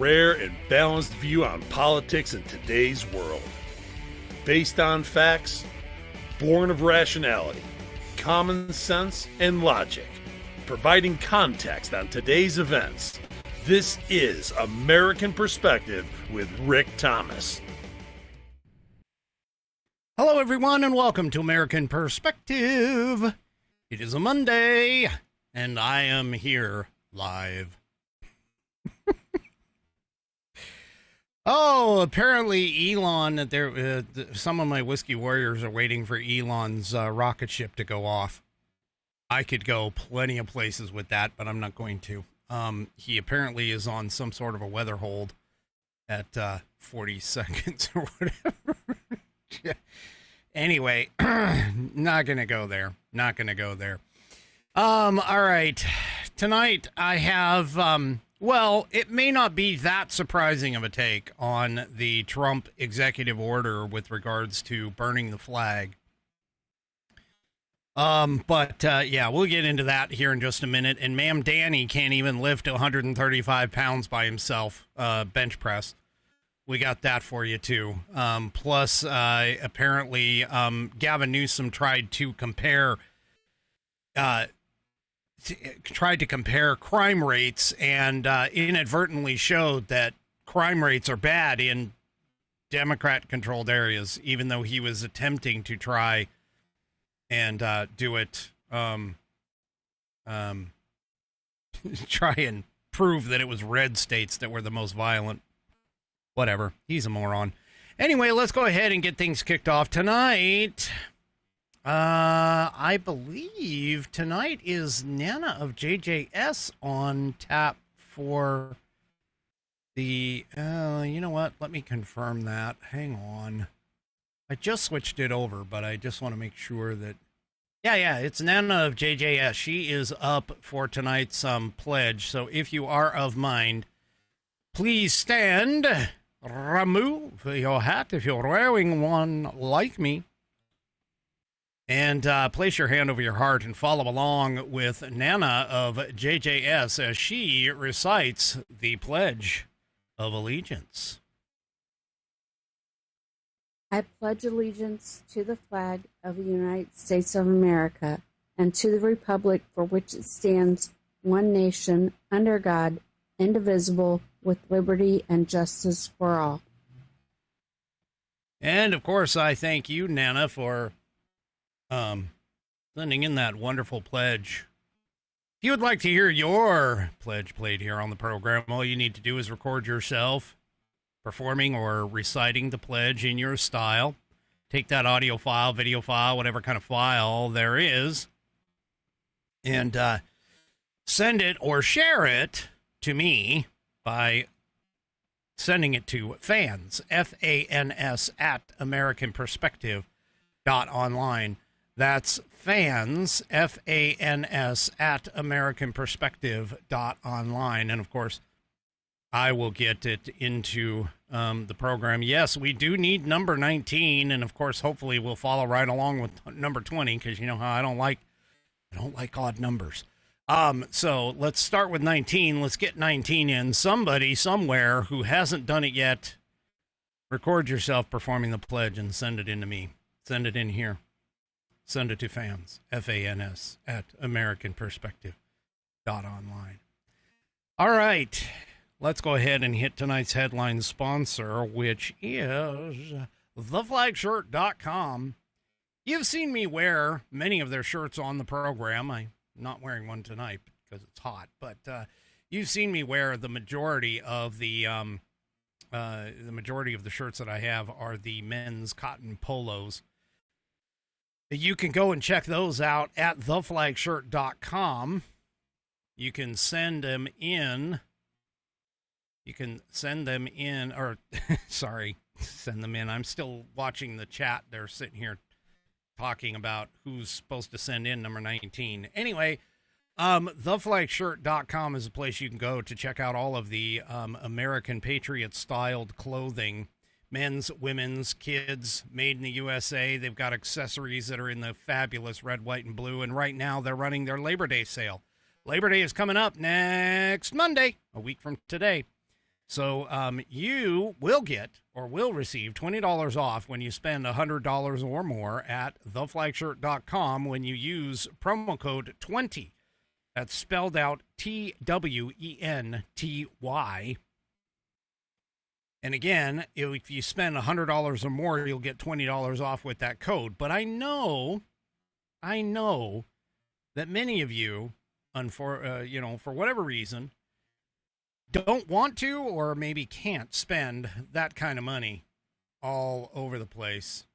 rare and balanced view on politics in today's world. Based on facts, born of rationality, common sense, and logic, providing context on today's events. This is American Perspective with Rick Thomas. Hello, everyone, and welcome to American Perspective. It is a Monday, and I am here live. Oh, apparently Elon, some of my Whiskey Warriors are waiting for Elon's rocket ship to go off. I could go plenty of places with that, but I'm not going to. He apparently is on some sort of a weather hold at 40 seconds or whatever. Anyway, not going to go there. Not going to go there. All right. Tonight I have, well, it may not be that surprising of a take on the Trump executive order with regards to burning the flag. Yeah, we'll get into that here in just a minute. And Ma'am Danny can't even lift 135 pounds by himself, bench press. We got that for you, too. Plus, apparently, Gavin Newsom tried to compare crime rates and inadvertently showed that crime rates are bad in Democrat-controlled areas, even though he was attempting to try and do it, try and prove that it was red states that were the most violent. Whatever. He's a moron. Anyway, let's go ahead and get things kicked off tonight. I believe tonight is Nana of JJS on tap for the, you know what? Let me confirm that. Hang on. I just switched it over, but I just want to make sure that, yeah, it's Nana of JJS. She is up for tonight's pledge. So if you are of mind, please stand, remove your hat if you're wearing one like me, and place your hand over your heart and follow along with Nana of JJS as she recites the Pledge of Allegiance. I pledge allegiance to the flag of the United States of America and to the republic for which it stands, one nation, under God, indivisible, with liberty and justice for all. And, of course, I thank you, Nana, for sending in that wonderful pledge. If you would like to hear your pledge played here on the program, all you need to do is record yourself performing or reciting the pledge in your style. Take that audio file, video file, whatever kind of file there is, and send it or share it to me by sending it to fans, F-A-N-S, at AmericanPerspective.online. That's fans, F-A-N-S, at AmericanPerspective.online. And, of course, I will get it into the program. Yes, we do need number 19, and, of course, hopefully we'll follow right along with number 20, because you know how I don't like odd numbers. So let's start with 19. Let's get 19 in. Somebody somewhere who hasn't done it yet, record yourself performing the pledge and send it in to me. Send it in here. Send it to fans, F-A-N-S, at AmericanPerspective.online. All right. Let's go ahead and hit tonight's headline sponsor, which is theflagshirt.com. You've seen me wear many of their shirts on the program. I'm not wearing one tonight because it's hot, but you've seen me wear the majority of the shirts that I have are the men's cotton polos. You can go and check those out at theflagshirt.com. You can send them in. Send them in. I'm still watching the chat. They're sitting here talking about who's supposed to send in number 19. Anyway, theflagshirt.com is a place you can go to check out all of the American Patriot-styled clothing. Men's, women's, kids, made in the USA. They've got accessories that are in the fabulous red, white, and blue. And right now, they're running their Labor Day sale. Labor Day is coming up next Monday, a week from today. So you will get or will receive $20 off when you spend $100 or more at theflagshirt.com when you use promo code 20. That's spelled out TWENTY. And again, if you spend $100 or more, you'll get $20 off with that code. But I know that many of you, for whatever reason, don't want to or maybe can't spend that kind of money all over the place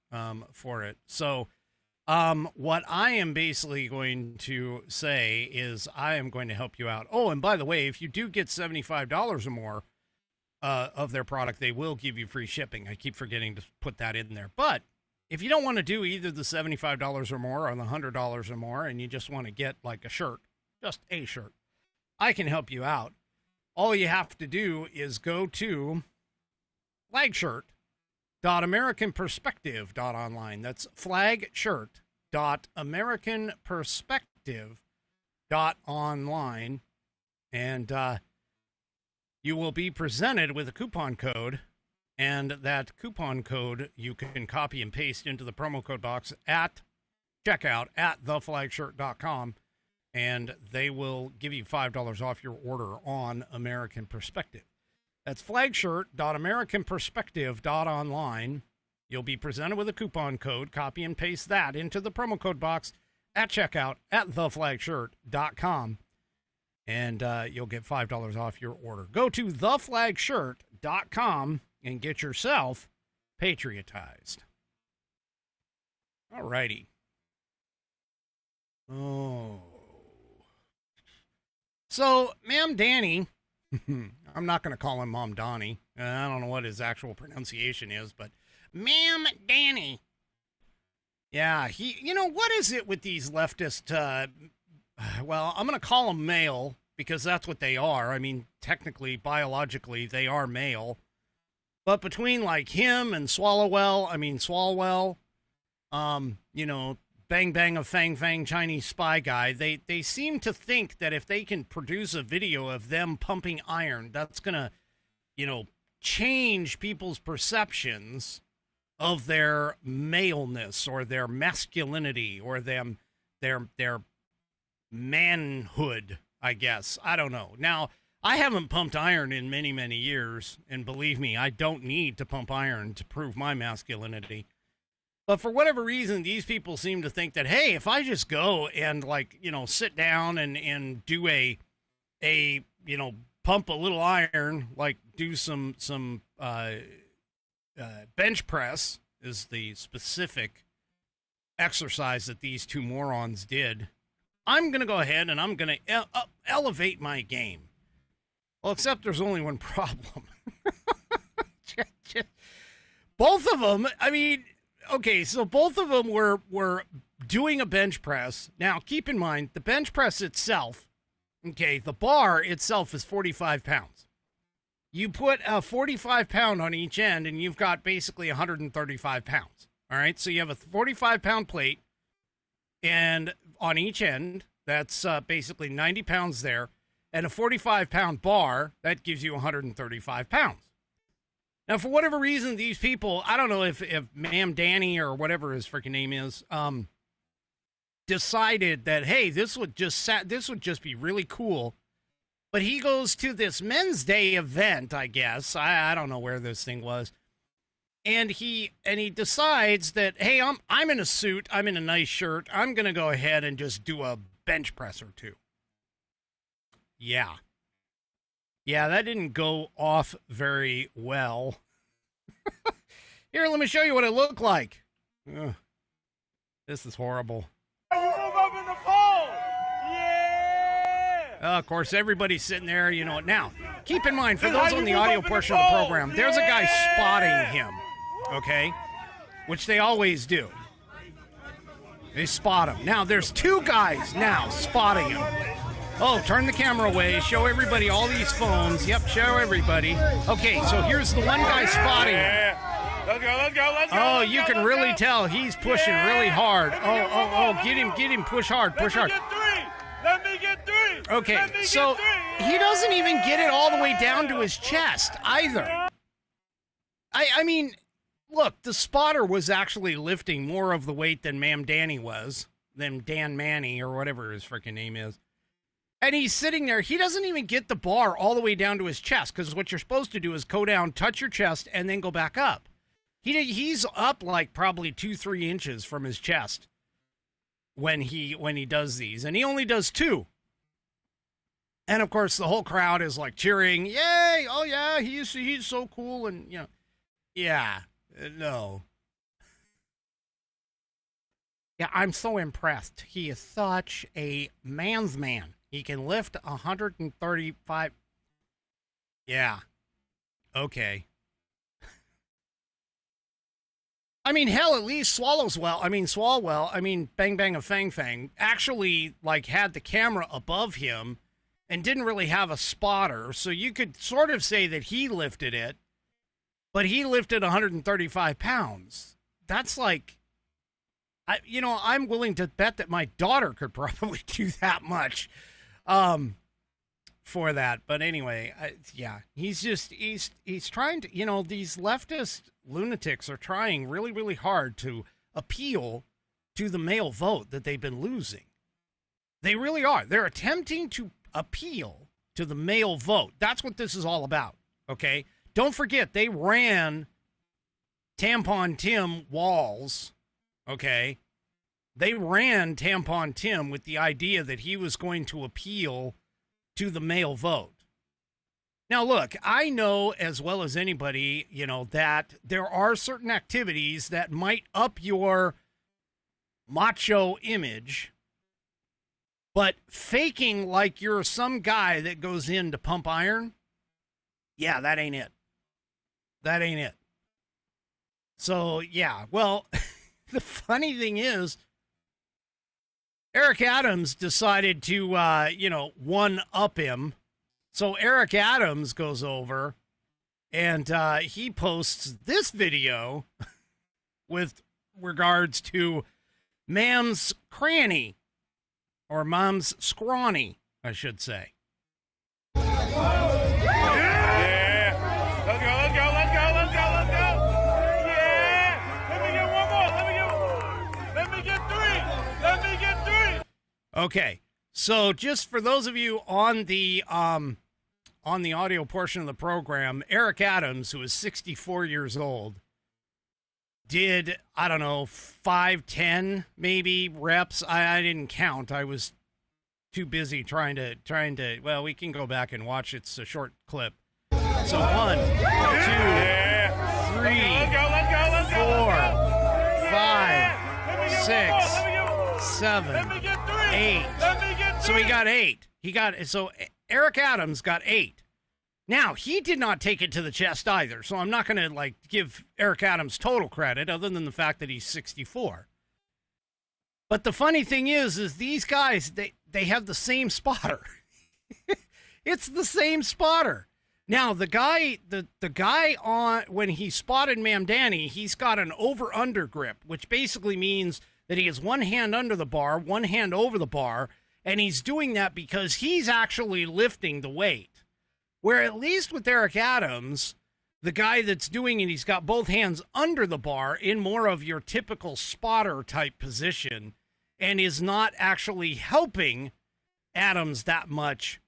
for it. So what I am basically going to say is I am going to help you out. Oh, and by the way, if you do get $75 or more of their product, they will give you free shipping. I keep forgetting to put that in there. But if you don't want to do either the $75 or more or the $100 or more, and you just want to get like a shirt, just a shirt, I can help you out. All you have to do is go to flagshirt.americanperspective.online. That's flagshirt.americanperspective.online. And you will be presented with a coupon code. And that coupon code you can copy and paste into the promo code box at checkout at theflagshirt.com. And they will give you $5 off your order on American Perspective. That's flagshirt.americanperspective.online. You'll be presented with a coupon code. Copy and paste that into the promo code box at checkout at theflagshirt.com. And you'll get $5 off your order. Go to theflagshirt.com and get yourself patriotized. All righty. Oh. So, Ma'am Danny, I'm not going to call him Mom Donnie. I don't know what his actual pronunciation is, but Ma'am Danny. Yeah, what is it with these leftist, well, I'm going to call them male because that's what they are. I mean, technically, biologically, they are male. But between like him and Swalwell, Bang Bang of Fang Fang Chinese spy guy, they seem to think that if they can produce a video of them pumping iron, that's going to, change people's perceptions of their maleness or their masculinity or their manhood, I guess. I don't know. Now, I haven't pumped iron in many, many years, and believe me, I don't need to pump iron to prove my masculinity. But for whatever reason, these people seem to think that, hey, if I just go and sit down and do a pump a little iron, like do some bench press is the specific exercise that these two morons did. I'm going to go ahead and I'm going to elevate my game. Well, except there's only one problem. Both of them, okay, so both of them were doing a bench press. Now, keep in mind, the bench press itself, okay, the bar itself is 45 pounds. You put a 45-pound on each end, and you've got basically 135 pounds. All right, so you have a 45-pound plate, and on each end, that's basically 90 pounds there, and a 45-pound bar, that gives you 135 pounds. Now, for whatever reason, these people, I don't know if Ma'am Danny or whatever his freaking name is, decided that, hey, this would just be really cool. But he goes to this Men's Day event, I guess. I don't know where this thing was. And he decides that, hey, I'm in a suit, I'm in a nice shirt, I'm going to go ahead and just do a bench press or two. Yeah. Yeah, that didn't go off very well. Here, let me show you what it looked like. Ugh. This is horrible. You move up in the pole! Yeah! Of course, everybody's sitting there, Now, keep in mind, for those on the audio portion of the program, there's a guy spotting him, okay? Which they always do. They spot him. Now, there's two guys now spotting him. Oh, turn the camera away. Show everybody all these phones. Yep, show everybody. Okay, so here's the one guy spotting him. Let's go. Oh, you can really tell he's pushing really hard. Oh, get him, push hard. Let me get three. Okay, so he doesn't even get it all the way down to his chest either. I mean, look, the spotter was actually lifting more of the weight than Ma'am Danny was, than Dan Manny or whatever his freaking name is. And he's sitting there. He doesn't even get the bar all the way down to his chest, because what you're supposed to do is go down, touch your chest, and then go back up. He's up like probably 2-3 inches from his chest when he does these, and he only does 2. And of course, the whole crowd is like cheering, "Yay! Oh yeah, he's so cool!" And yeah, no. Yeah, I'm so impressed. He is such a man's man. He can lift 135. Yeah. Okay. I mean, hell, at least Swalwell. Bang Bang of Fang Fang actually like had the camera above him and didn't really have a spotter. So you could sort of say that he lifted it, but he lifted 135 pounds. That's like, I'm willing to bet that my daughter could probably do that much for that. But anyway, he's trying to, these leftist lunatics are trying really, really hard to appeal to the male vote that they've been losing. They really are. They're attempting to appeal to the male vote. That's what this is all about, okay? Don't forget, they ran Tampon Tim Walz, okay? They ran Tampon Tim with the idea that he was going to appeal to the male vote. Now, look, I know as well as anybody, that there are certain activities that might up your macho image, but faking like you're some guy that goes in to pump iron, yeah, that ain't it. That ain't it. So, yeah, well, the funny thing is, Eric Adams decided to, one-up him. So Eric Adams goes over and he posts this video with regards to Mam's cranny, or Mom's scrawny, I should say. Yeah. Let's go. Yeah. Let me get 3. Okay. So just for those of you on the audio portion of the program, Eric Adams, who is 64 years old, did, 5-10 maybe reps. I didn't count. I was too busy trying to, well, we can go back and watch. It's a short clip. So 1, 2, 3, 4, 5, 6, 7, 8. So he got 8. So Eric Adams got 8. Now, he did not take it to the chest either, so I'm not going to give Eric Adams total credit other than the fact that he's 64. But the funny thing is these guys, they have the same spotter. It's the same spotter. Now, the guy on when he spotted Ma'am Danny, he's got an over-under grip, which basically means that he has one hand under the bar, one hand over the bar, and he's doing that because he's actually lifting the weight. Where at least with Eric Adams, the guy that's doing it, he's got both hands under the bar in more of your typical spotter type position and is not actually helping Adams that much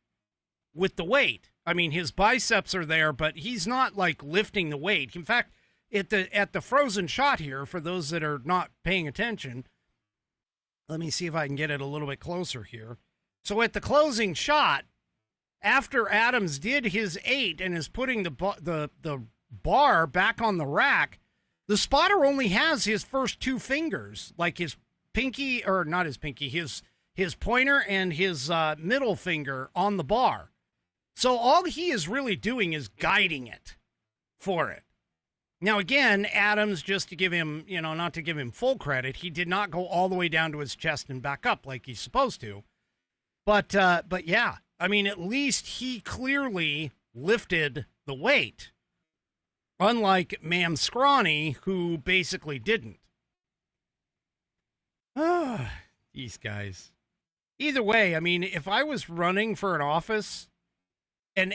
with the weight. I mean, his biceps are there, but he's not lifting the weight. In fact, at the frozen shot here, for those that are not paying attention, let me see if I can get it a little bit closer here. So at the closing shot, after Adams did his 8 and is putting the bar back on the rack, the spotter only has his first 2 fingers, like his pinky, or not his pinky, his pointer and his middle finger on the bar. So all he is really doing is guiding it for it. Now, again, Adams, just to give him, not to give him full credit, he did not go all the way down to his chest and back up like he's supposed to. But yeah, I mean, at least he clearly lifted the weight, unlike Ma'am Scrawny, who basically didn't. These guys. Either way, I mean, if I was running for an office this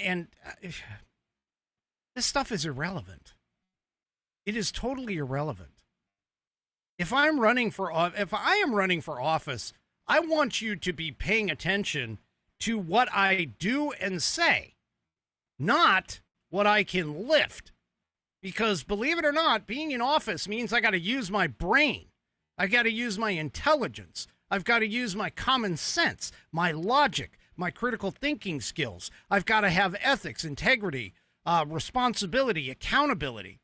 stuff is irrelevant. It is totally irrelevant. If I am running for office, I want you to be paying attention to what I do and say, not what I can lift. Because believe it or not, being in office means I got to use my brain. I got to use my intelligence. I've got to use my common sense, my logic, my critical thinking skills. I've got to have ethics, integrity, responsibility, accountability.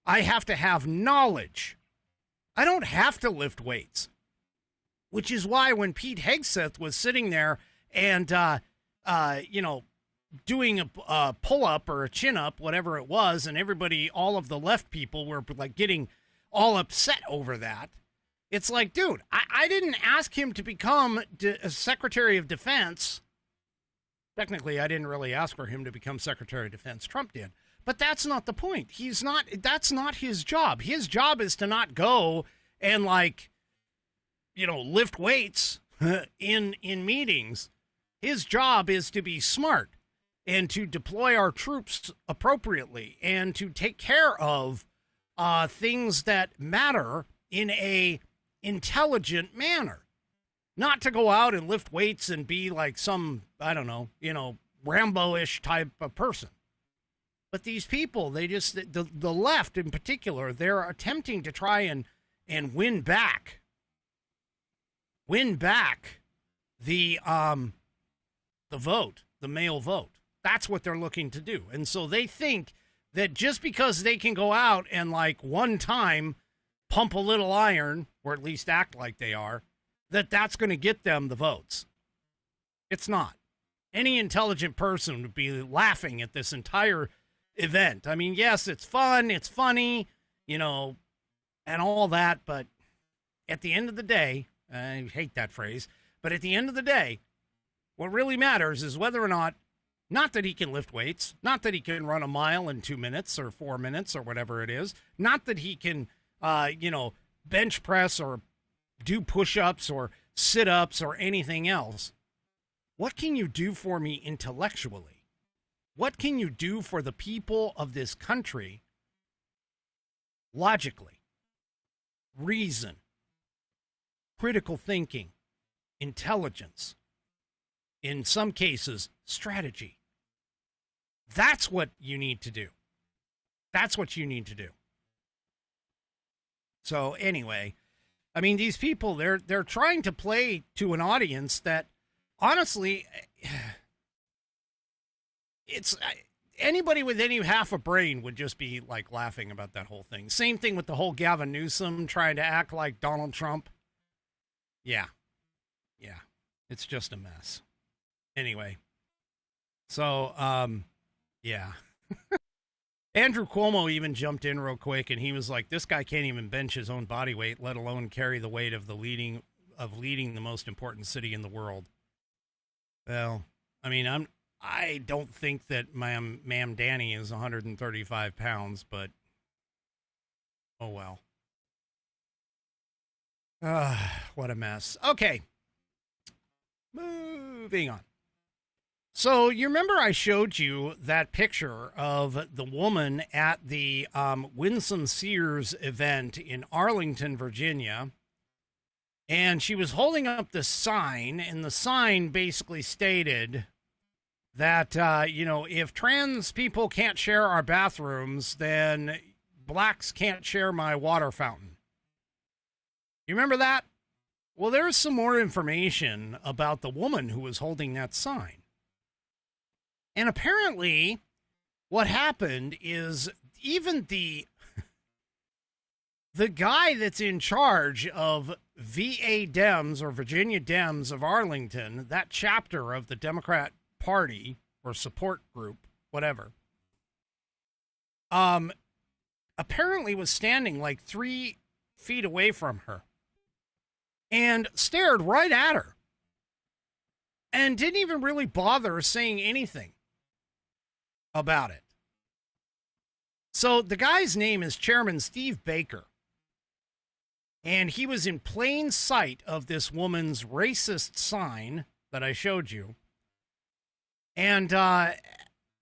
I have to have knowledge. I don't have to lift weights, which is why when Pete Hegseth was sitting there and, doing a pull-up or a chin-up, whatever it was, and everybody, all of the left people were like getting all upset over that. It's like, dude, I didn't ask him to become Secretary of Defense. Technically, I didn't really ask for him to become Secretary of Defense. Trump did. But that's not the point. That's not his job. His job is to not go and lift weights in meetings. His job is to be smart and to deploy our troops appropriately and to take care of things that matter in a intelligent manner. Not to go out and lift weights and be like some, I don't know, Rambo-ish type of person. But these people, the left in particular, they're attempting to try and win back the vote, the male vote. That's what they're looking to do. And so they think that just because they can go out and one time pump a little iron, or at least act like they are, that's going to get them the votes. It's not. Any intelligent person would be laughing at this entire event. I mean, yes, it's fun, it's funny, and all that, but at the end of the day, I hate that phrase, but at the end of the day, what really matters is whether or not that he can lift weights, not that he can run a mile in 2 minutes or 4 minutes or whatever it is, not that he can, bench press or do push-ups or sit-ups or anything else. What can you do for me intellectually? What can you do for the people of this country logically? Reason, critical thinking, intelligence, in some cases, strategy. That's what you need to do. That's what you need to do. So anyway, I mean, these people, they're trying to play to an audience that, honestly, it's anybody with any half a brain would just be laughing about that whole thing. Same thing with the whole Gavin Newsom trying to act like Donald Trump. Yeah. It's just a mess. Anyway. So, yeah. Andrew Cuomo even jumped in real quick and he was like, this guy can't even bench his own body weight, let alone carry the weight of leading the most important city in the world. Well, I mean, I don't think that Ma'am Danny is 135 pounds, but oh well. What a mess. Okay. Moving on. So you remember I showed you that picture of the woman at the Winsome Sears event in Arlington, Virginia. And she was holding up the sign, and the sign basically stated that, if trans people can't share our bathrooms, then blacks can't share my water fountain. You remember that? Well, there's some more information about the woman who was holding that sign. And apparently, what happened is even the guy that's in charge of VA Dems, or Virginia Dems of Arlington, that chapter of the Democrat Party or support group, whatever, apparently was standing 3 feet away from her and stared right at her and didn't even really bother saying anything about it. So the guy's name is Chairman Steve Baker. And he was in plain sight of this woman's racist sign that I showed you. And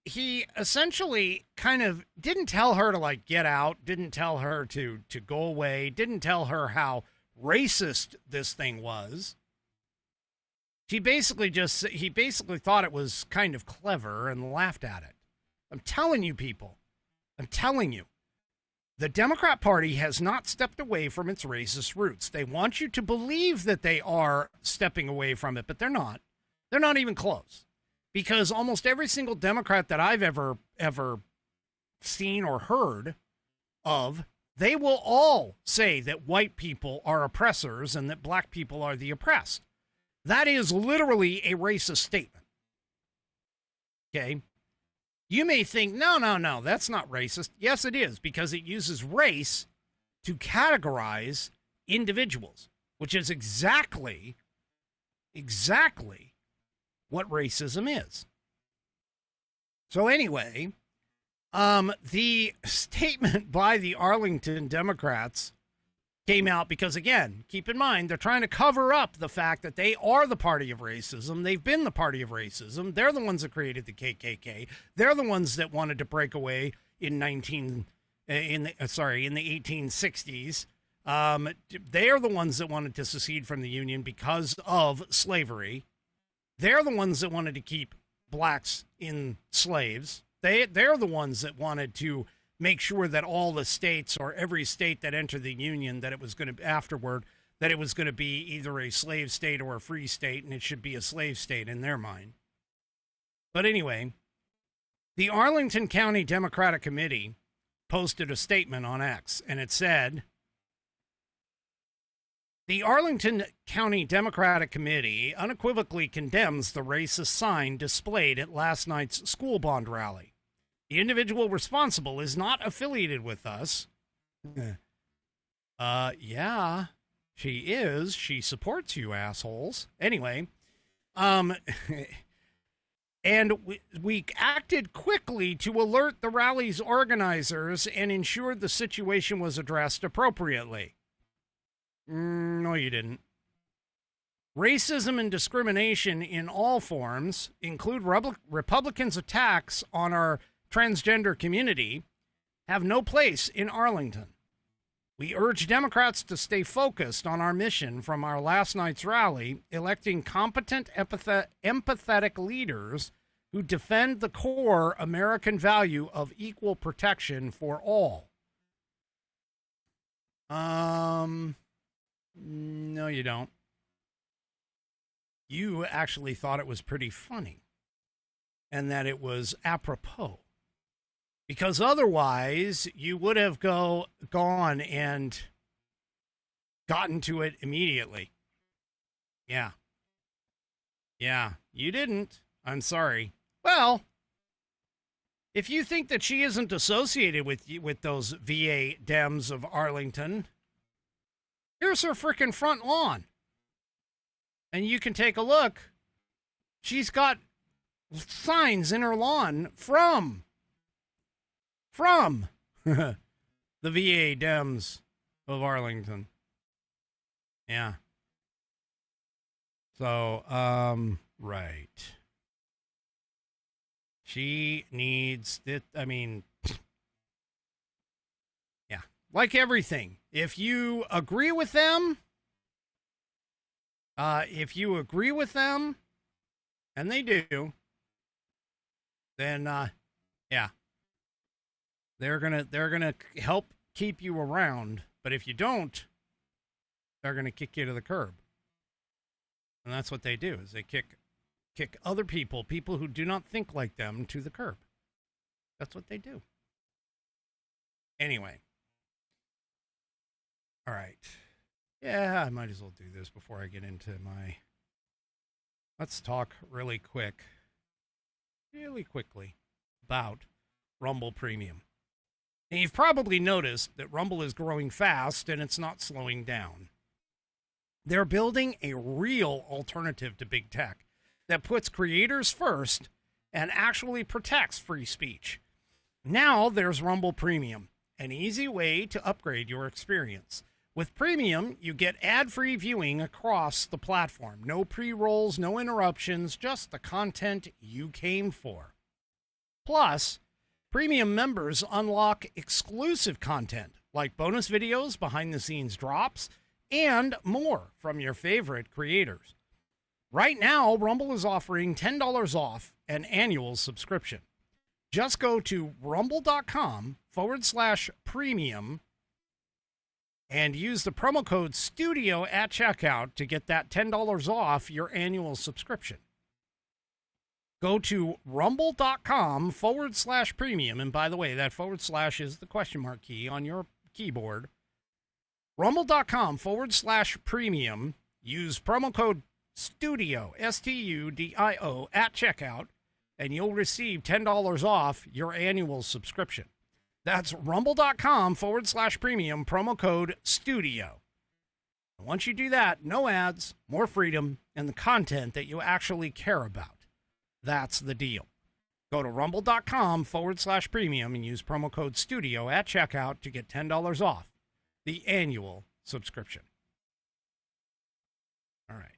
he essentially kind of didn't tell her to like get out, didn't tell her to go away, didn't tell her how racist this thing was. He basically thought it was kind of clever and laughed at it. I'm telling you, people, I'm telling you, the Democrat Party has not stepped away from its racist roots. They want you to believe that they are stepping away from it, but they're not. They're not even close. Because almost every single Democrat that I've ever seen or heard of, they will all say that white people are oppressors and that black people are the oppressed. That is literally a racist statement. Okay? You may think, no, that's not racist. Yes, it is, because it uses race to categorize individuals, which is exactly what racism is. So anyway, the statement by the Arlington Democrats came out because, again, keep in mind, they're trying to cover up the fact that they are the party of racism. They've been the party of racism. They're the ones that created the KKK. They're the ones that wanted to break away in the 1860s. They are the ones that wanted to secede from the Union because of slavery. They're the ones that wanted to keep blacks in slaves. They're the ones that wanted to make sure that all the states, or every state that entered the Union, that it was going to afterward, that it was going to be either a slave state or a free state, and it should be a slave state in their mind. But anyway, the Arlington County Democratic Committee posted a statement on X, and it said, the Arlington County Democratic Committee unequivocally condemns the racist sign displayed at last night's school bond rally. The individual responsible is not affiliated with us. Yeah, she is. She supports you, assholes. Anyway, and we acted quickly to alert the rally's organizers and ensured the situation was addressed appropriately. No, you didn't. Racism and discrimination in all forms include Republicans' attacks on our transgender community have no place in Arlington. We urge Democrats to stay focused on our mission from our last night's rally, electing competent, empathetic leaders who defend the core American value of equal protection for all. No, you don't. You actually thought it was pretty funny and that it was apropos. Because otherwise, you would have gone and gotten to it immediately. Yeah. Yeah, you didn't. I'm sorry. Well, if you think that she isn't associated with those VA Dems of Arlington, here's her frickin' front lawn. And you can take a look. She's got signs in her lawn from the VA Dems of Arlington. Yeah. So, right. She needs it. I mean, yeah, like everything. If you agree with them, and they do, then, yeah. They're gonna help keep you around, but if you don't, they're gonna kick you to the curb. And that's what they do, is they kick other people who do not think like them, to the curb. That's what they do. Anyway. All right. Yeah, I might as well do this before I get into my... Let's talk really quickly about Rumble Premium. And you've probably noticed that Rumble is growing fast and it's not slowing down. They're building a real alternative to big tech that puts creators first and actually protects free speech. Now there's Rumble Premium, an easy way to upgrade your experience. With Premium, you get ad-free viewing across the platform. No pre-rolls, no interruptions, just the content you came for. Plus, premium members unlock exclusive content like bonus videos, behind-the-scenes drops, and more from your favorite creators. Right now, Rumble is offering $10 off an annual subscription. Just go to rumble.com/premium and use the promo code STUDIO at checkout to get that $10 off your annual subscription. Go to rumble.com/premium. And by the way, that / is the question mark key on your keyboard. Rumble.com/premium. Use promo code STUDIO, STUDIO, at checkout, and you'll receive $10 off your annual subscription. That's rumble.com/premium, promo code STUDIO. Once you do that, no ads, more freedom, and the content that you actually care about. That's the deal. Go to rumble.com/premium and use promo code STUDIO at checkout to get $10 off the annual subscription. All right.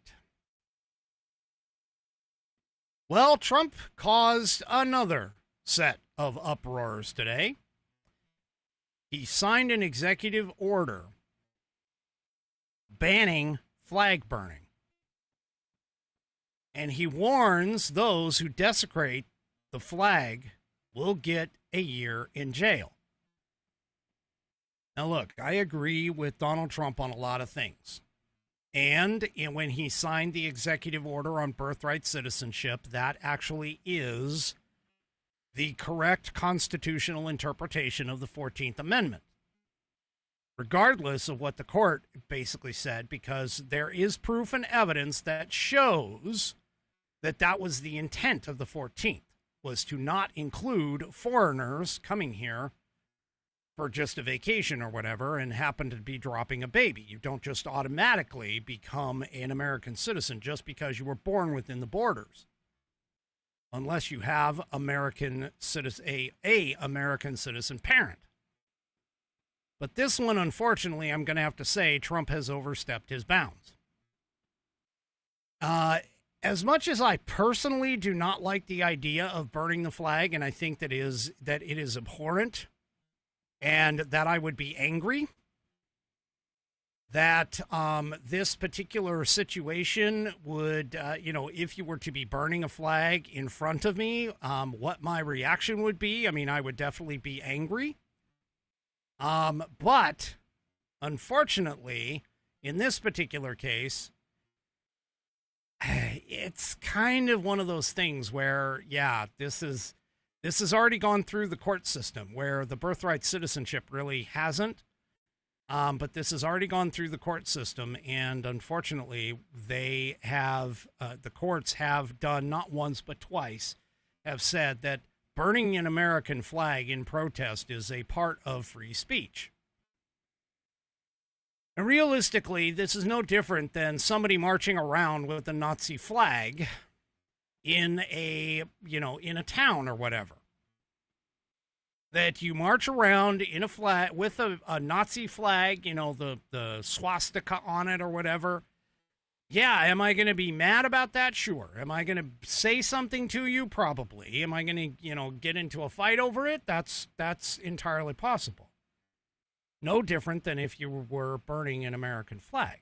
Well, Trump caused another set of uproars today. He signed an executive order banning flag burning. And he warns those who desecrate the flag will get a year in jail. Now, look, I agree with Donald Trump on a lot of things. And when he signed the executive order on birthright citizenship, that actually is the correct constitutional interpretation of the 14th Amendment, regardless of what the court basically said, because there is proof and evidence that shows that that was the intent of the 14th, was to not include foreigners coming here for just a vacation or whatever and happen to be dropping a baby. You don't just automatically become an American citizen just because you were born within the borders, unless you have American citizen, a American citizen parent. But this one, unfortunately, I'm going to have to say Trump has overstepped his bounds. As much as I personally do not like the idea of burning the flag, and I think that it is abhorrent, and that I would be angry that this particular situation would, if you were to be burning a flag in front of me, what my reaction would be. I mean, I would definitely be angry. But unfortunately, in this particular case, it's kind of one of those things where, yeah, this has already gone through the court system, where the birthright citizenship really hasn't. But this has already gone through the court system, and unfortunately, they have the courts have done not once but twice have said that burning an American flag in protest is a part of free speech. And realistically, this is no different than somebody marching around with a Nazi flag in a town or whatever. That you march around in a flag with a Nazi flag, the swastika on it or whatever. Yeah, am I going to be mad about that? Sure. Am I going to say something to you? Probably. Am I going to, get into a fight over it? That's entirely possible. No different than if you were burning an American flag.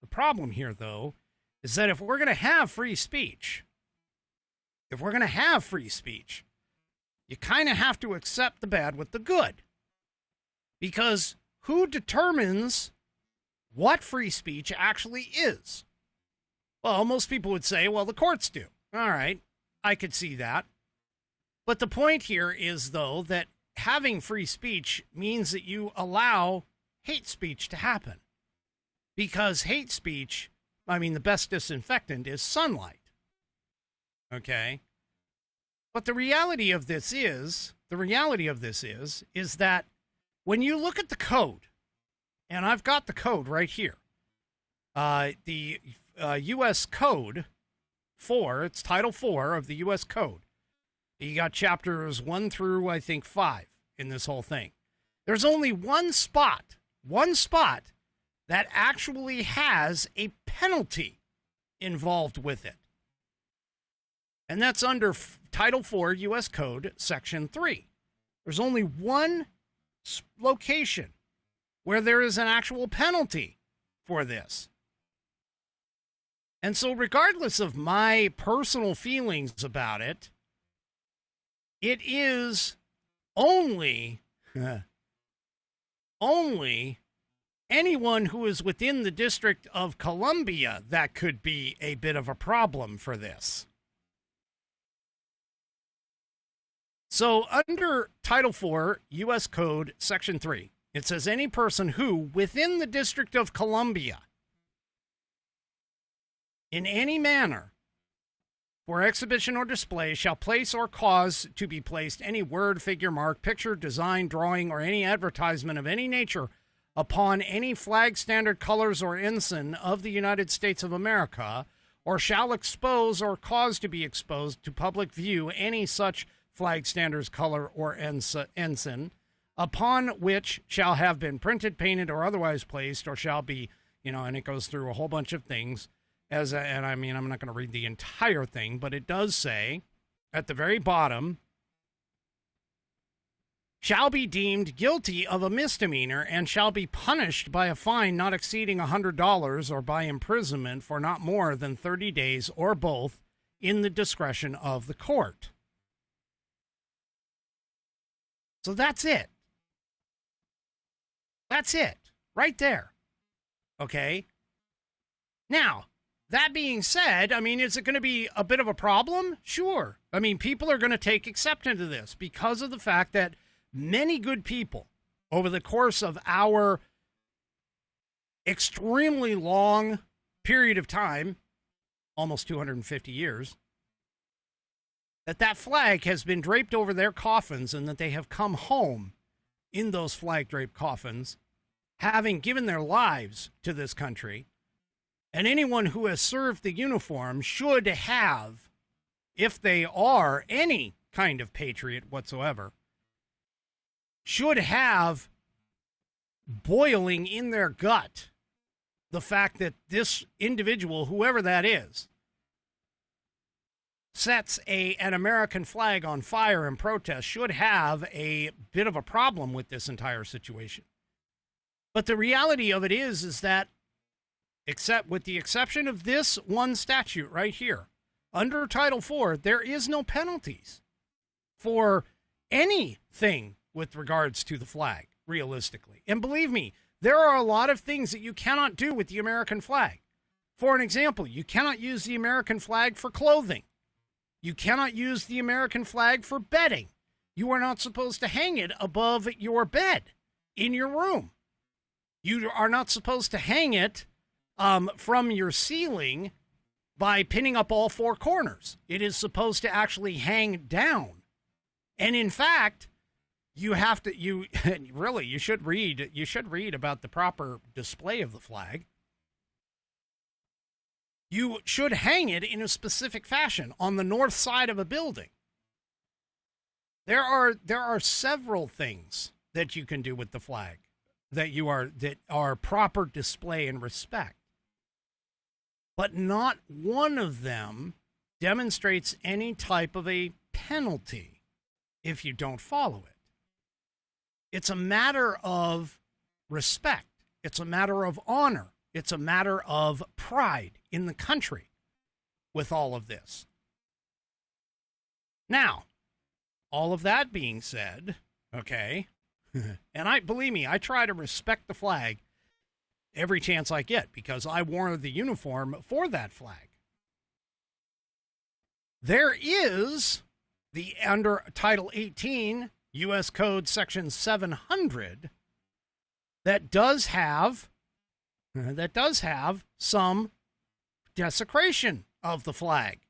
The problem here, though, is that if we're going to have free speech, you kind of have to accept the bad with the good. Because who determines what free speech actually is? Well, most people would say, well, the courts do. All right, I could see that. But the point here is, though, that having free speech means that you allow hate speech to happen. Because hate speech, the best disinfectant is sunlight. Okay? But the reality of this is that when you look at the code, and I've got the code right here, the U.S. Code 4, it's Title 4 of the U.S. Code. You got chapters 1 through, I think, 5 in this whole thing. There's only one spot that actually has a penalty involved with it. And that's under Title IV U.S. Code, Section 3. There's only one location where there is an actual penalty for this. And so regardless of my personal feelings about it, it is only anyone who is within the District of Columbia that could be a bit of a problem for this. So under Title IV, U.S. Code, Section 3, it says any person who, within the District of Columbia, in any manner, for exhibition or display, shall place or cause to be placed any word, figure, mark, picture, design, drawing, or any advertisement of any nature upon any flag, standard, colors, or ensign of the United States of America, or shall expose or cause to be exposed to public view any such flag, standards, color, or ensign, upon which shall have been printed, painted, or otherwise placed, or shall be, and it goes through a whole bunch of things. And I mean, I'm not going to read the entire thing, but it does say at the very bottom, shall be deemed guilty of a misdemeanor and shall be punished by a fine not exceeding $100 or by imprisonment for not more than 30 days or both in the discretion of the court. So that's it. That's it. Right there. Okay? Now, that being said, I mean, is it going to be a bit of a problem? Sure. I mean, people are going to take exception to this because of the fact that many good people over the course of our extremely long period of time, almost 250 years, that flag has been draped over their coffins and that they have come home in those flag-draped coffins, having given their lives to this country. And anyone who has served the uniform should have, if they are any kind of patriot whatsoever, should have boiling in their gut the fact that this individual, whoever that is, sets an American flag on fire in protest, should have a bit of a problem with this entire situation. But the reality of it is that, except with the exception of this one statute right here, under Title IV, there is no penalties for anything with regards to the flag, realistically. And believe me, there are a lot of things that you cannot do with the American flag. For an example, you cannot use the American flag for clothing. You cannot use the American flag for bedding. You are not supposed to hang it above your bed in your room. You are not supposed to hang it from your ceiling by pinning up all four corners. It is supposed to actually hang down. And in fact, you should read about the proper display of the flag. You should hang it in a specific fashion on the north side of a building. There are several things that you can do with the flag that are proper display and respect. But not one of them demonstrates any type of a penalty if you don't follow it. It's a matter of respect. It's a matter of honor. It's a matter of pride in the country with all of this. Now, all of that being said, okay, and believe me, I try to respect the flag every chance I get because I wore the uniform for that flag. There is under Title 18, U.S. Code Section 700, that does have some desecration of the flag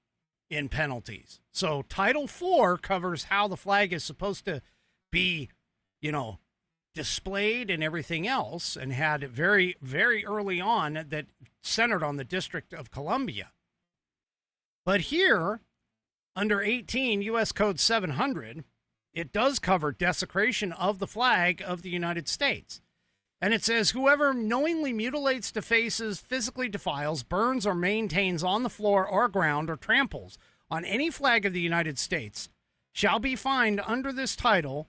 in penalties. So Title 4 covers how the flag is supposed to be, displayed and everything else, and had very, very early on that centered on the District of Columbia. But here, under 18 U.S. Code 700, it does cover desecration of the flag of the United States. And it says, whoever knowingly mutilates, defaces, physically defiles, burns, or maintains on the floor or ground, or tramples on any flag of the United States shall be fined under this title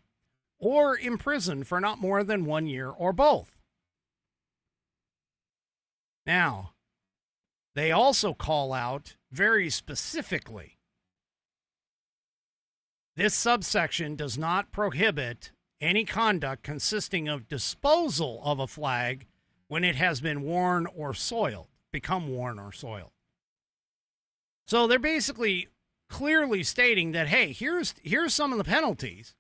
or imprisoned for not more than 1 year or both. Now, they also call out very specifically, this subsection does not prohibit any conduct consisting of disposal of a flag when it has been worn or soiled, become worn or soiled. So they're basically clearly stating that, hey, here's some of the penalties.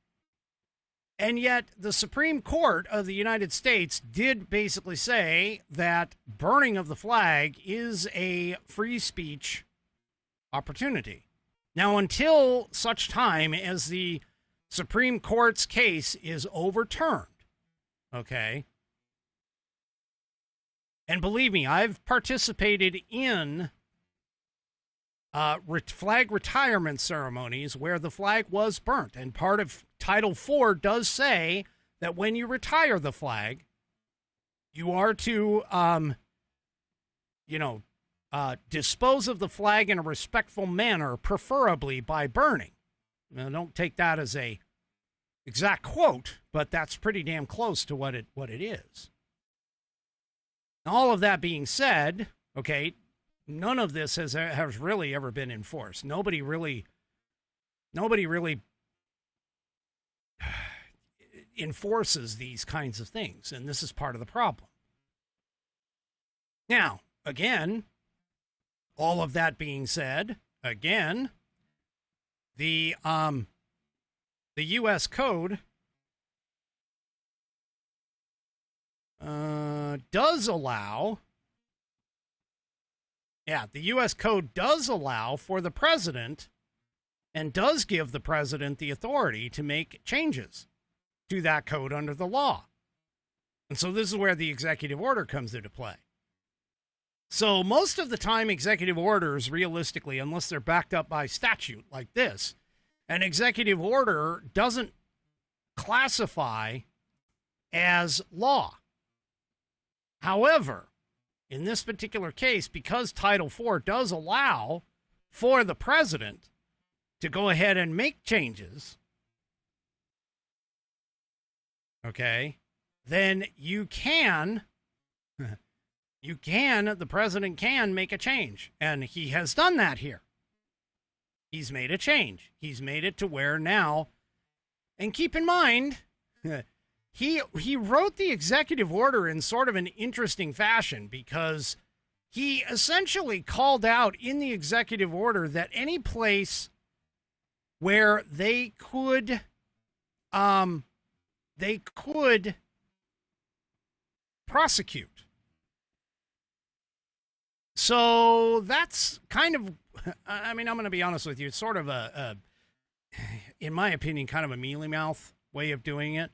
And yet the Supreme Court of the United States did basically say that burning of the flag is a free speech opportunity. Now, until such time as the Supreme Court's case is overturned, okay? And believe me, I've participated in flag retirement ceremonies where the flag was burnt. And part of Title IV does say that when you retire the flag, you are to, dispose of the flag in a respectful manner, preferably by burning. Now, don't take that as a exact quote, but that's pretty damn close to what it is. All of that being said, okay, none of this has really ever been enforced. Nobody really enforces these kinds of things, and this is part of the problem. Now, again, all of that being said, again, the U.S. Code does allow. Yeah, the U.S. Code does allow for the president and does give the president the authority to make changes to that code under the law. And so this is where the executive order comes into play. So most of the time, executive orders, realistically, unless they're backed up by statute like this, an executive order doesn't classify as law. However, in this particular case, because Title IV does allow for the president to go ahead and make changes, okay, then the president can make a change. And he has done that here. He's made a change. He's made it to where now, and keep in mind, he wrote the executive order in sort of an interesting fashion, because he essentially called out in the executive order that any place where they could prosecute. So that's kind of, I mean, I'm going to be honest with you, it's sort of in my opinion, kind of a mealy mouth way of doing it.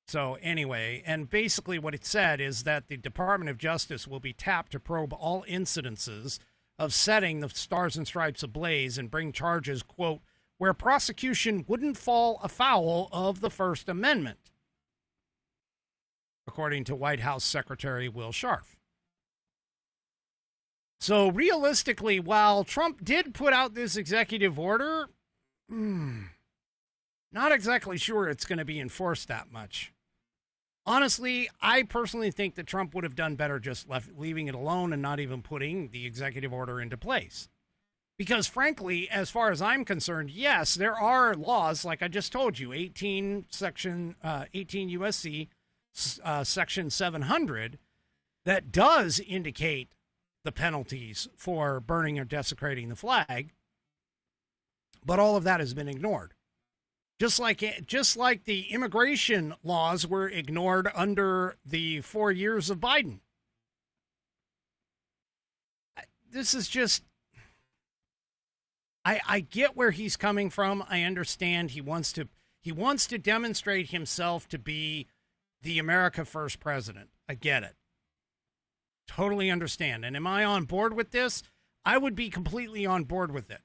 So anyway, and basically what it said is that the Department of Justice will be tapped to probe all incidences of setting the Stars and Stripes ablaze and bring charges, quote, where prosecution wouldn't fall afoul of the First Amendment, according to White House Secretary Will Scharf. So realistically, while Trump did put out this executive order, not exactly sure it's going to be enforced that much. Honestly, I personally think that Trump would have done better just leaving it alone and not even putting the executive order into place. Because frankly, as far as I'm concerned, yes, there are laws, like I just told you, 18 USC section 700, that does indicate the penalties for burning or desecrating the flag. But all of that has been ignored. Just like the immigration laws were ignored under the 4 years of Biden. This is just, I get where he's coming from. I understand he wants to demonstrate himself to be the America First president. I get it. Totally understand. And am I on board with this? I would be completely on board with it.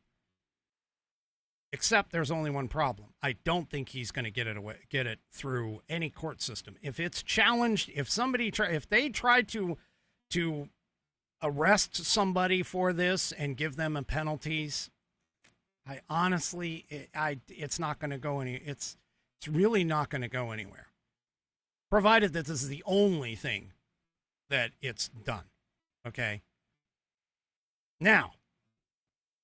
Except there's only one problem. I don't think he's going to get it through any court system. If it's challenged, if they try to arrest somebody for this and give them a penalties, I honestly, it's not going to go it's really not going to go anywhere, provided that this is the only thing that it's done. Okay. Now,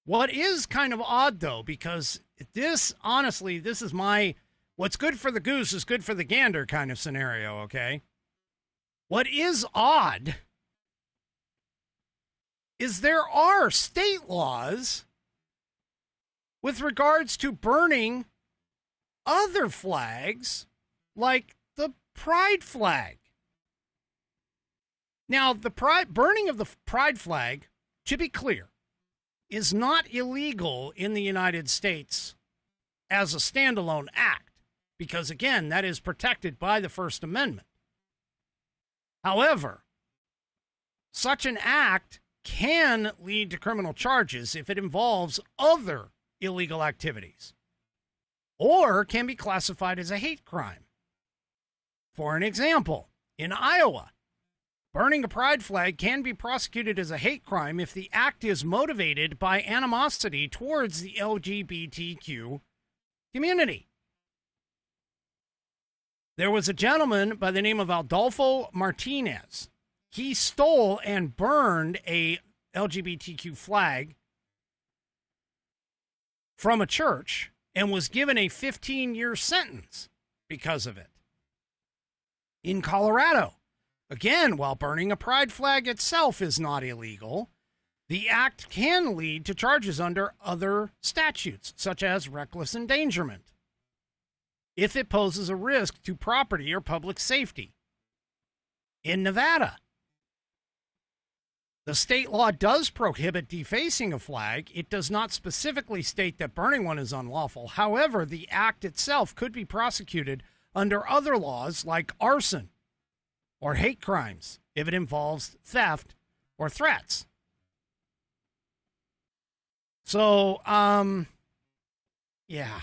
what is kind of odd though, because this, honestly, this is my, what's good for the goose is good for the gander kind of scenario. Okay. What is odd is there are state laws with regards to burning other flags like the pride flag. Now, the burning of the pride flag, to be clear, is not illegal in the United States as a standalone act, because again, that is protected by the First Amendment. However, such an act can lead to criminal charges if it involves other illegal activities, or can be classified as a hate crime. For an example, in Iowa, burning a pride flag can be prosecuted as a hate crime if the act is motivated by animosity towards the LGBTQ community. There was a gentleman by the name of Adolfo Martinez. He stole and burned a LGBTQ flag from a church and was given a 15-year sentence because of it. In Colorado, again, while burning a pride flag itself is not illegal, the act can lead to charges under other statutes, such as reckless endangerment, if it poses a risk to property or public safety. In Nevada, the state law does prohibit defacing a flag. It does not specifically state that burning one is unlawful. However, the act itself could be prosecuted under other laws like arson or hate crimes if it involves theft or threats. So, yeah.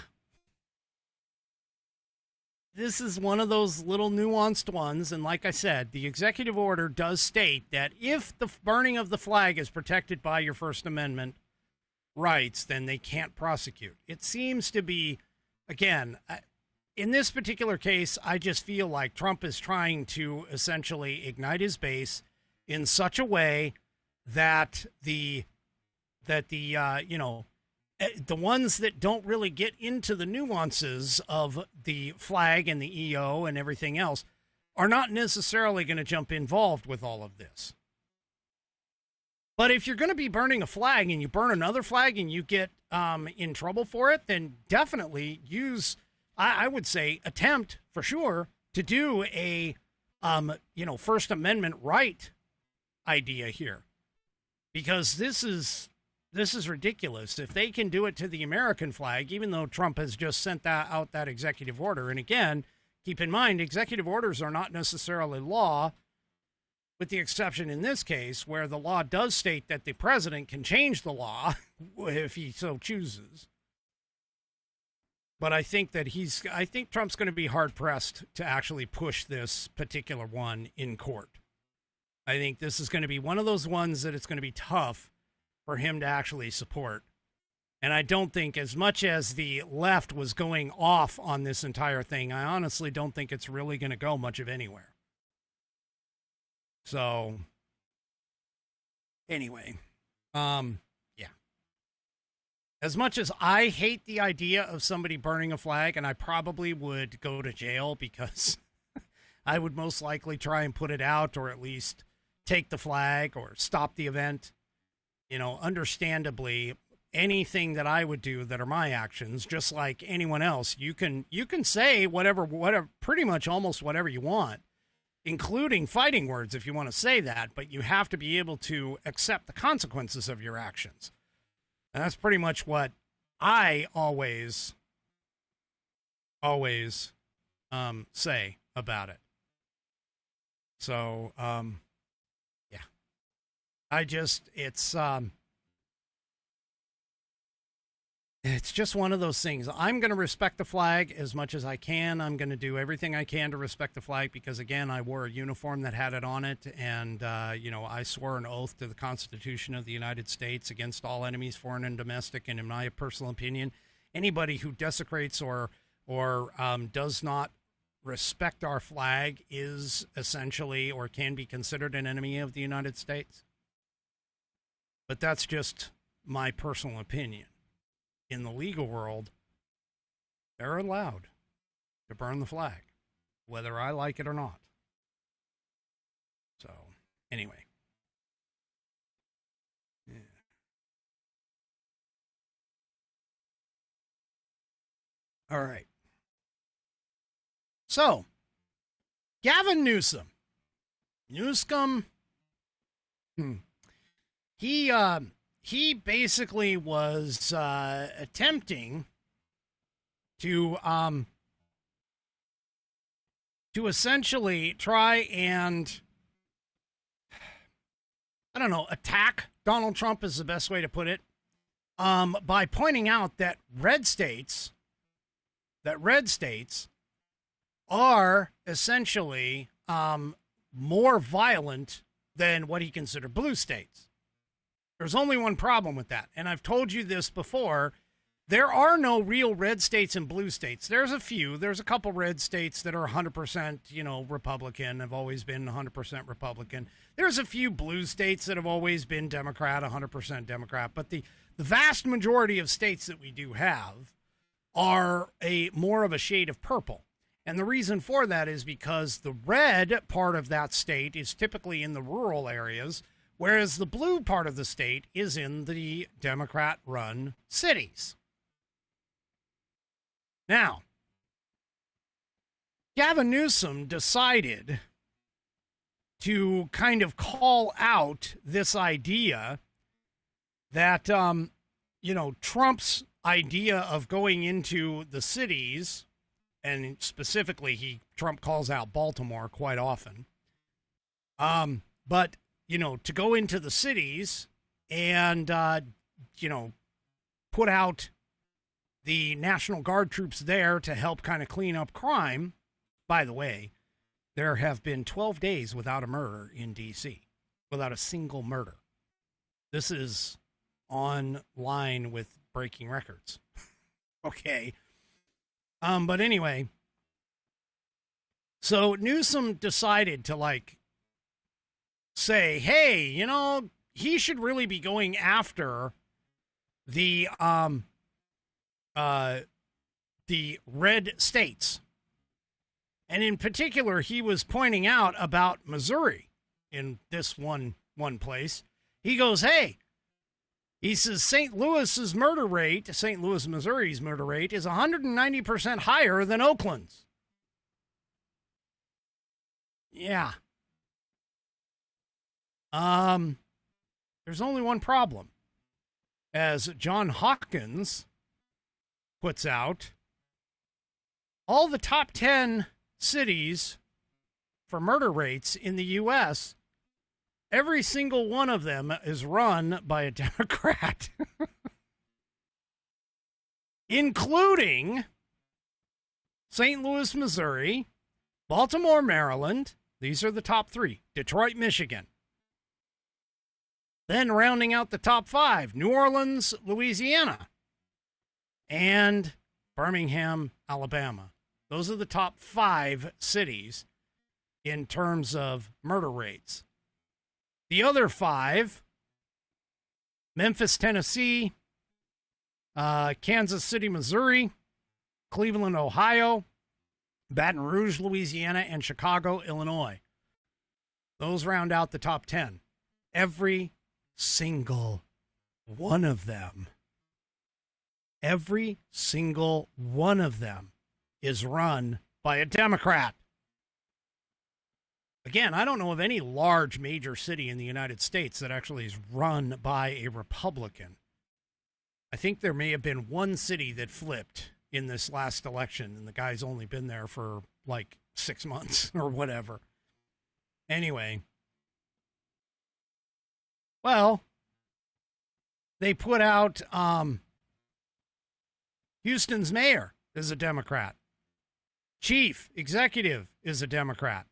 This is one of those little nuanced ones, and like I said, the executive order does state that if the burning of the flag is protected by your First Amendment rights, then they can't prosecute. It seems to be, again, in this particular case, I just feel like Trump is trying to essentially ignite his base in such a way that the ones that don't really get into the nuances of the flag and the EO and everything else are not necessarily going to jump involved with all of this. But if you're going to be burning a flag and you burn another flag and you get in trouble for it, then definitely use, I would say, attempt for sure to do a, First Amendment right idea here, because this is ridiculous. If they can do it to the American flag, even though Trump has just sent out that executive order. And again, keep in mind, executive orders are not necessarily law, with the exception in this case where the law does state that the president can change the law if he so chooses. But I think Trump's going to be hard pressed to actually push this particular one in court. I think this is going to be one of those ones that it's going to be tough for him to actually support. And I don't think, as much as the left was going off on this entire thing, I honestly don't think it's really going to go much of anywhere. So, anyway, yeah. As much as I hate the idea of somebody burning a flag, and I probably would go to jail because I would most likely try and put it out, or at least take the flag or stop the event. Understandably, anything that I would do that are my actions, just like anyone else, you can say whatever, pretty much almost whatever you want, including fighting words if you want to say that, but you have to be able to accept the consequences of your actions. And that's pretty much what I always say about it. So, yeah. it's just one of those things. I'm going to respect the flag as much as I can. I'm going to do everything I can to respect the flag because, again, I wore a uniform that had it on it. And, I swore an oath to the Constitution of the United States against all enemies, foreign and domestic. And in my personal opinion, anybody who desecrates or does not respect our flag is essentially or can be considered an enemy of the United States. But that's just my personal opinion. In the legal world, they're allowed to burn the flag, whether I like it or not. So, anyway. Yeah. All right. So, Gavin Newsom. He basically was attempting to essentially try and, attack Donald Trump is the best way to put it, by pointing out that red states are essentially more violent than what he considered blue states. There's only one problem with that, and I've told you this before. There are no real red states and blue states. There's a few. There's a couple red states that are 100%, Republican, have always been 100% Republican. There's a few blue states that have always been Democrat, 100% Democrat. But the vast majority of states that we do have are more of a shade of purple. And the reason for that is because the red part of that state is typically in the rural areas, whereas the blue part of the state is in the Democrat-run cities. Now, Gavin Newsom decided to kind of call out this idea that, Trump's idea of going into the cities, and specifically Trump calls out Baltimore quite often, but to go into the cities and, put out the National Guard troops there to help kind of clean up crime. By the way, there have been 12 days without a murder in D.C., without a single murder. This is on line with breaking records. Okay. But anyway, so Newsom decided to say, hey, he should really be going after the red states. And in particular, he was pointing out about Missouri in this one place. He goes, hey, he says St. Louis, Missouri's murder rate is 190% higher than Oakland's. Yeah. There's only one problem. As John Hawkins puts out, all the top 10 cities for murder rates in the U.S., every single one of them is run by a Democrat, including St. Louis, Missouri, Baltimore, Maryland. These are the top 3. Detroit, Michigan. Then rounding out the top 5, New Orleans, Louisiana, and Birmingham, Alabama. Those are the top 5 cities in terms of murder rates. The other 5, Memphis, Tennessee, Kansas City, Missouri, Cleveland, Ohio, Baton Rouge, Louisiana, and Chicago, Illinois. Those round out the top 10. Every single one of them. Every single one of them is run by a Democrat. Again, I don't know of any large major city in the United States that actually is run by a Republican. I think there may have been one city that flipped in this last election, and the guy's only been there for 6 months or whatever. Anyway, well, they put out Houston's mayor is a Democrat. Chief executive is a Democrat.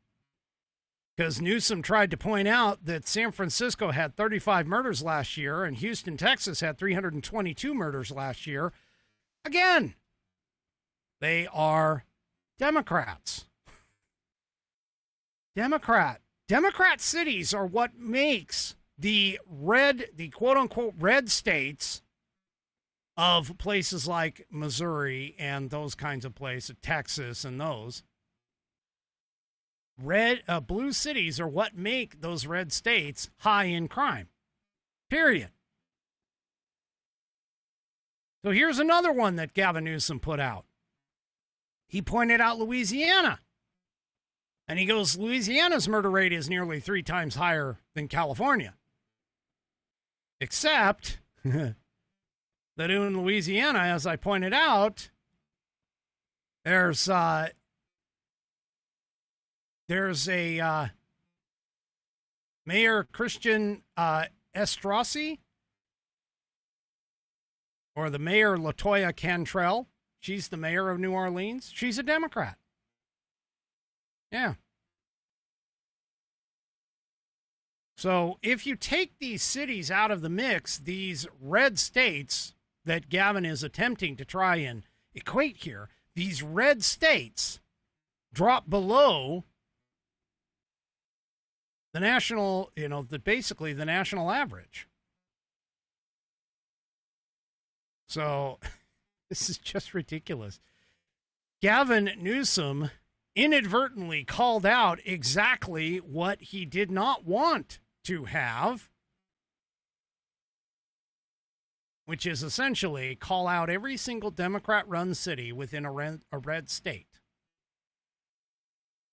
Because Newsom tried to point out that San Francisco had 35 murders last year and Houston, Texas had 322 murders last year. Again, they are Democrats. Democrat cities are what makes the quote unquote red states of places like Missouri and those kinds of places, Texas and those. Blue cities are what make those red states high in crime. Period. So here's another one that Gavin Newsom put out. He pointed out Louisiana. And he goes, Louisiana's murder rate is nearly 3 times higher than California. Except that in Louisiana, as I pointed out, there's a Mayor Christian Estrossi, or the Mayor Latoya Cantrell. She's the mayor of New Orleans. She's a Democrat. Yeah. So if you take these cities out of the mix, these red states that Gavin is attempting to try and equate here, these red states drop below the national, basically the national average. So this is just ridiculous. Gavin Newsom inadvertently called out exactly what he did not want to have, which is essentially call out every single Democrat-run city within a red state.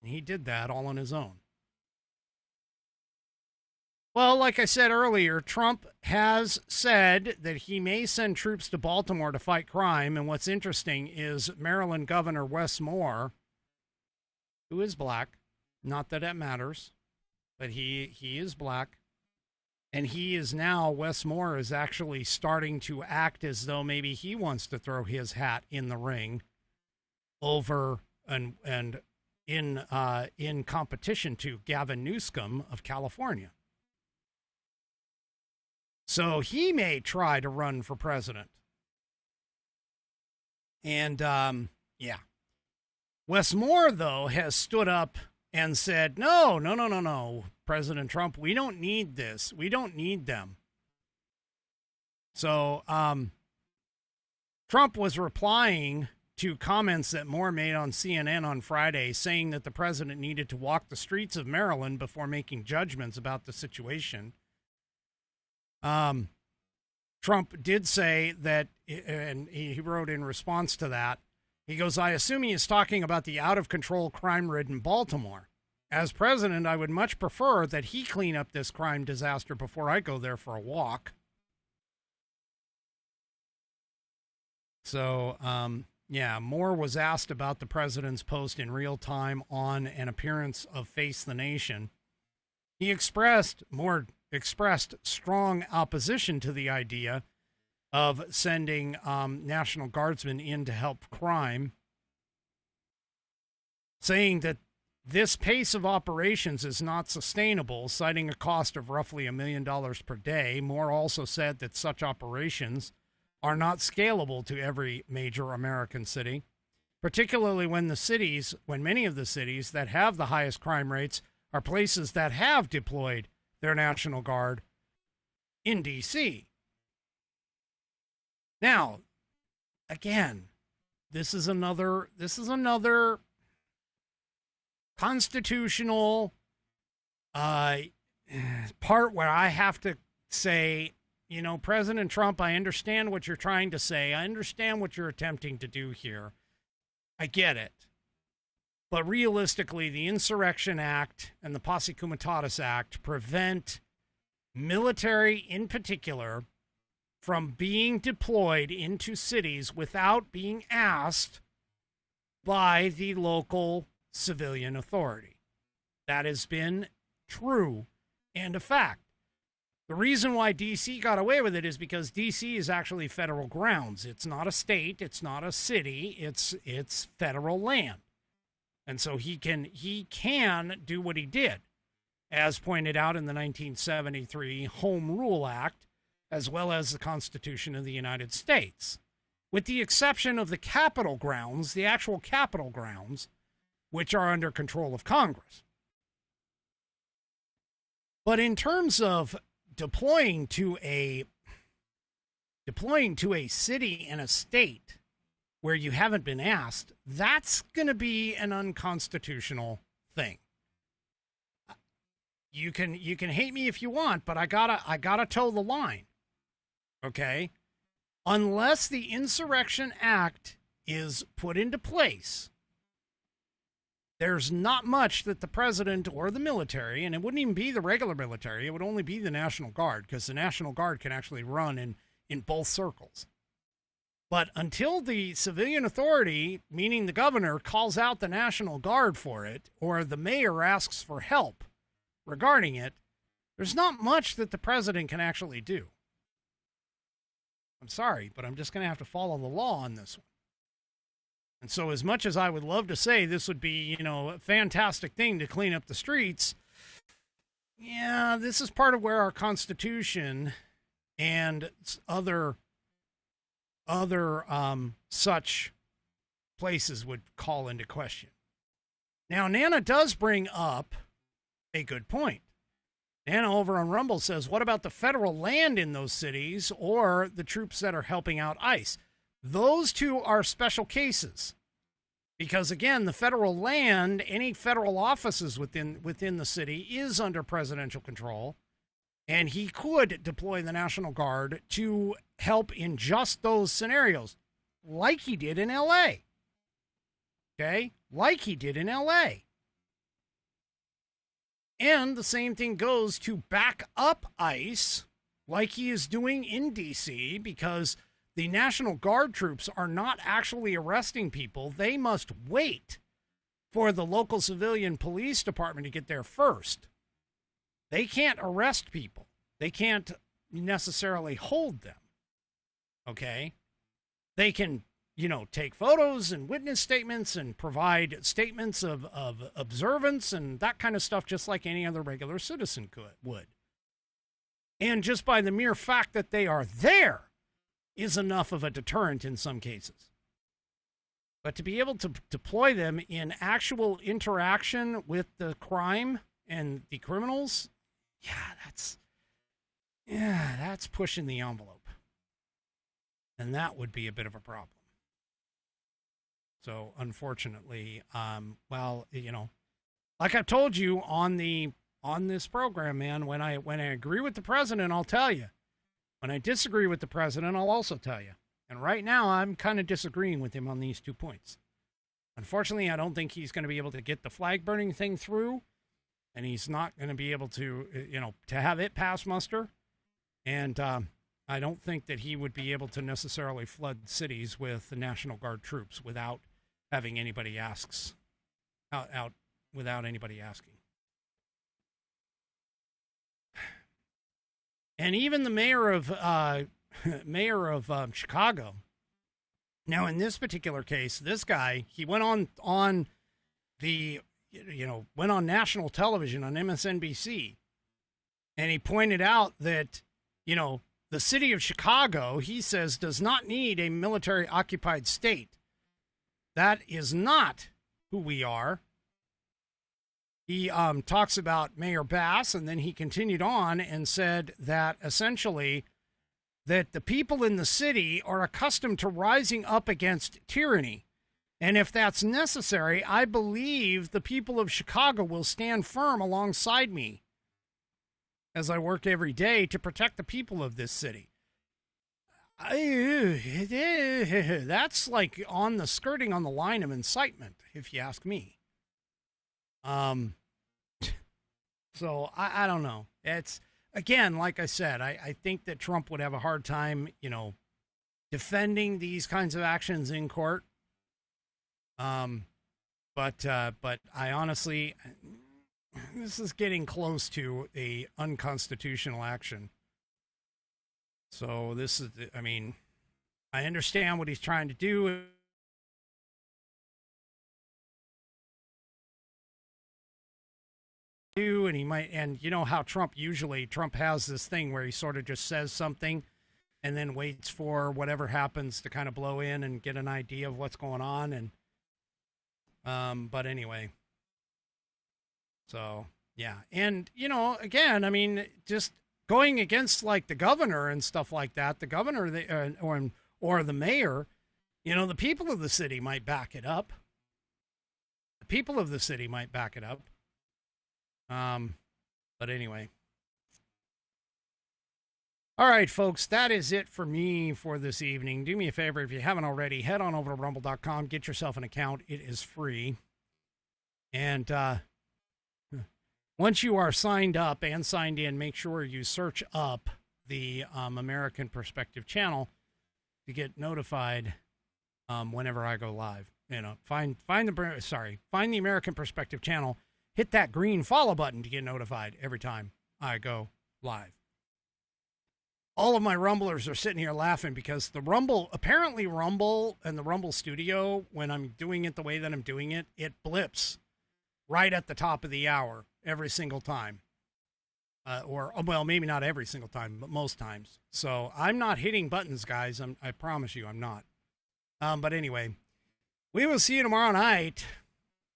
And he did that all on his own. Well, like I said earlier, Trump has said that he may send troops to Baltimore to fight crime. And what's interesting is Maryland Governor Wes Moore, who is black, not that it matters, but he is black. And Wes Moore is actually starting to act as though maybe he wants to throw his hat in the ring over and in competition to Gavin Newsom of California. So he may try to run for president. And, Wes Moore, though, has stood up and said, no, President Trump, we don't need this. We don't need them. So Trump was replying to comments that Moore made on CNN on Friday, saying that the president needed to walk the streets of Maryland before making judgments about the situation. Trump did say that, and he wrote in response to that, he goes, I assume he is talking about the out-of-control crime-ridden Baltimore. As president, I would much prefer that he clean up this crime disaster before I go there for a walk. So, Moore was asked about the president's post in real time on an appearance of Face the Nation. Moore expressed strong opposition to the idea of sending National Guardsmen in to help crime, saying that this pace of operations is not sustainable, citing a cost of roughly $1 million per day. Moore also said that such operations are not scalable to every major American city, particularly when many of the cities that have the highest crime rates are places that have deployed their National Guard in D.C. Now, again, this is another constitutional part where I have to say, President Trump, I understand what you're trying to say. I understand what you're attempting to do here. I get it. But realistically, the Insurrection Act and the Posse Comitatus Act prevent military in particular from being deployed into cities without being asked by the local civilian authority. That has been true and a fact. The reason why D.C. got away with it is because D.C. is actually federal grounds. It's not a state. It's not a city. It's federal land. And so he can do what he did, as pointed out in the 1973 Home Rule Act, as well as the Constitution of the United States, with the exception of the Capitol grounds, the actual Capitol grounds, which are under control of Congress. But in terms of deploying to a city and a state where you haven't been asked, that's going to be an unconstitutional thing. You can hate me if you want, but I gotta toe the line. Okay? Unless the Insurrection Act is put into place, there's not much that the president or the military, and it wouldn't even be the regular military, it would only be the National Guard, because the National Guard can actually run in both circles. But until the civilian authority, meaning the governor, calls out the National Guard for it, or the mayor asks for help regarding it, there's not much that the president can actually do. I'm sorry, but I'm just going to have to follow the law on this one. And so as much as I would love to say this would be, a fantastic thing to clean up the streets, yeah, this is part of where our Constitution and other such places would call into question. Now, Nana does bring up a good point. Nana over on Rumble says, what about the federal land in those cities or the troops that are helping out ICE? Those two are special cases because, again, the federal land, any federal offices within the city is under presidential control, and he could deploy the National Guard to help in just those scenarios, like he did in L.A. Okay? Like he did in L.A. And the same thing goes to back up ICE, like he is doing in D.C., because the National Guard troops are not actually arresting people. They must wait for the local civilian police department to get there first. They can't arrest people. They can't necessarily hold them. Okay? They can, take photos and witness statements and provide statements of observance and that kind of stuff, just like any other regular citizen would. And just by the mere fact that they are there is enough of a deterrent in some cases. But to be able to deploy them in actual interaction with the crime and the criminals, that's pushing the envelope. And that would be a bit of a problem. So unfortunately, like I've told you on this program, man, when I agree with the president, I'll tell you. When I disagree with the president, I'll also tell you. And right now, I'm kind of disagreeing with him on these 2 points. Unfortunately, I don't think he's going to be able to get the flag burning thing through, and he's not going to be able to, to have it pass muster. And I don't think that he would be able to necessarily flood cities with the National Guard troops without having anybody without anybody asking. And even the mayor of Chicago. Now, in this particular case, this guy, he went on national television on MSNBC, and he pointed out that, the city of Chicago, he says, does not need a military occupied state. That is not who we are. He talks about Mayor Bass, and then he continued on and said that essentially that the people in the city are accustomed to rising up against tyranny. And if that's necessary, I believe the people of Chicago will stand firm alongside me as I work every day to protect the people of this city. That's like on the skirting on the line of incitement, if you ask me. So I don't know. It's, again, like I said, I think that Trump would have a hard time, defending these kinds of actions in court. But I honestly, this is getting close to a unconstitutional action. So this is, I mean, I understand what he's trying to do. And he might, and you know how Trump has this thing where he sort of just says something and then waits for whatever happens to kind of blow in and get an idea of what's going on. And, but anyway, so yeah. And, you know, again, I mean, just going against like the governor and stuff like that, the governor or the mayor, you know, the people of the city might back it up. The people of the city might back it up. But anyway. All right, folks, that is it for me for this evening. Do me a favor, if you haven't already, head on over to rumble.com, get yourself an account. It is free. And once you are signed up and signed in, make sure you search up the American Perspective channel to get notified whenever I go live. You know, find the American Perspective channel. Hit that green follow button to get notified every time I go live. All of my Rumblers are sitting here laughing because apparently Rumble and the Rumble Studio, when I'm doing it the way that I'm doing it, it blips right at the top of the hour every single time. Well, maybe not every single time, but most times. So I'm not hitting buttons, guys. I promise you I'm not. But anyway, we will see you tomorrow night.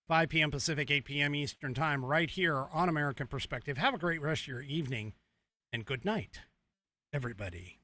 5 p.m. Pacific, 8 p.m. Eastern Time, right here on American Perspective. Have a great rest of your evening, and good night, everybody.